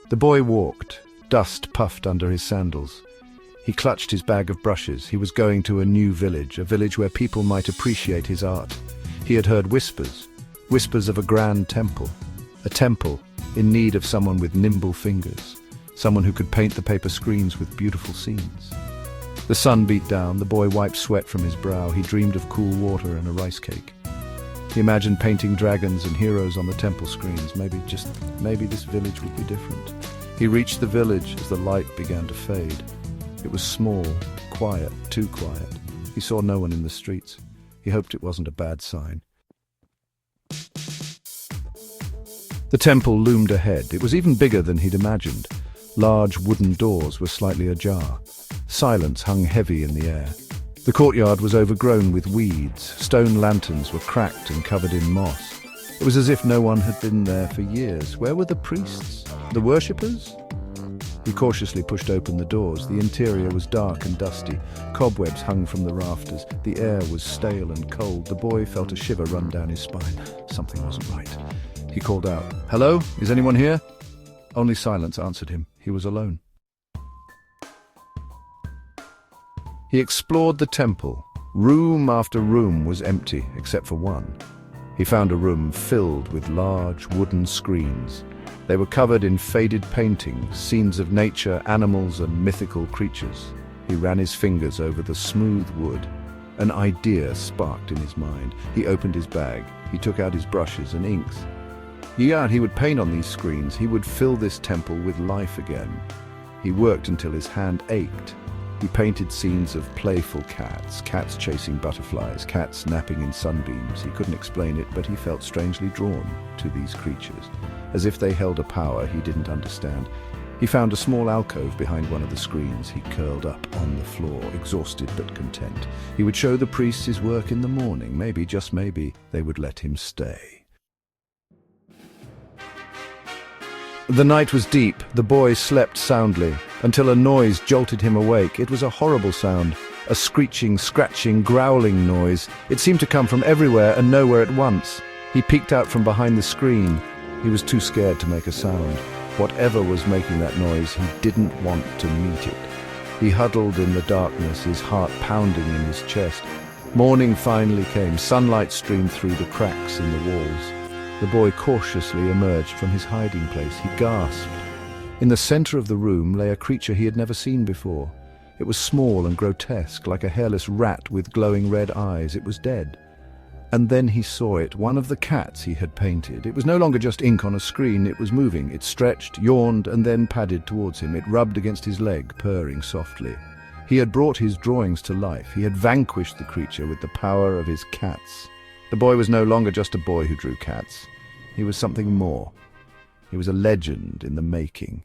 The boy walked. Dust puffed under his sandals. He clutched his bag of brushes. He was going to a new village, a village where people might appreciate his art. He had heard whispers, whispers of a grand temple, a temple in need of someone with nimble fingers, someone who could paint the paper screens with beautiful scenes. The sun beat down. The boy wiped sweat from his brow. He dreamed of cool water and a rice cake. He imagined painting dragons and heroes on the temple screens. Maybe this village would be different. He reached the village as the light began to fade. It was small, quiet, too quiet. He saw no one in the streets. He hoped it wasn't a bad sign. The temple loomed ahead. It was even bigger than he'd imagined. Large wooden doors were slightly ajar. Silence hung heavy in the air. The courtyard was overgrown with weeds. Stone lanterns were cracked and covered in moss. It was as if no one had been there for years. Where were the priests? The worshippers? He cautiously pushed open the doors. The interior was dark and dusty. Cobwebs hung from the rafters. The air was stale and cold. The boy felt a shiver run down his spine. Something wasn't right. He called out, "Hello? Is anyone here?" Only silence answered him. He was alone. He explored the temple. Room after room was empty, except for one. He found a room filled with large wooden screens. They were covered in faded paintings, scenes of nature, animals, and mythical creatures. He ran his fingers over the smooth wood. An idea sparked in his mind. He opened his bag. He took out his brushes and inks. He would paint on these screens. He would fill this temple with life again. He worked until his hand ached. He painted scenes of playful cats, cats chasing butterflies, cats napping in sunbeams. He couldn't explain it, but he felt strangely drawn to these creatures, as if they held a power he didn't understand. He found a small alcove behind one of the screens. He curled up on the floor, exhausted but content. He would show the priests his work in the morning. Maybe, just maybe, they would let him stay. The night was deep. The boy slept soundly, until a noise jolted him awake. It was a horrible sound, a screeching, scratching, growling noise. It seemed to come from everywhere and nowhere at once. He peeked out from behind the screen. He was too scared to make a sound. Whatever was making that noise, he didn't want to meet it. He huddled in the darkness, his heart pounding in his chest. Morning finally came. Sunlight streamed through the cracks in the walls. The boy cautiously emerged from his hiding place. He gasped. In the center of the room lay a creature he had never seen before. It was small and grotesque, like a hairless rat with glowing red eyes. It was dead. And then he saw it, one of the cats he had painted. It was no longer just ink on a screen. It was moving. It stretched, yawned, and then padded towards him. It rubbed against his leg, purring softly. He had brought his drawings to life. He had vanquished the creature with the power of his cats. The boy was no longer just a boy who drew cats. He was something more. He was a legend in the making.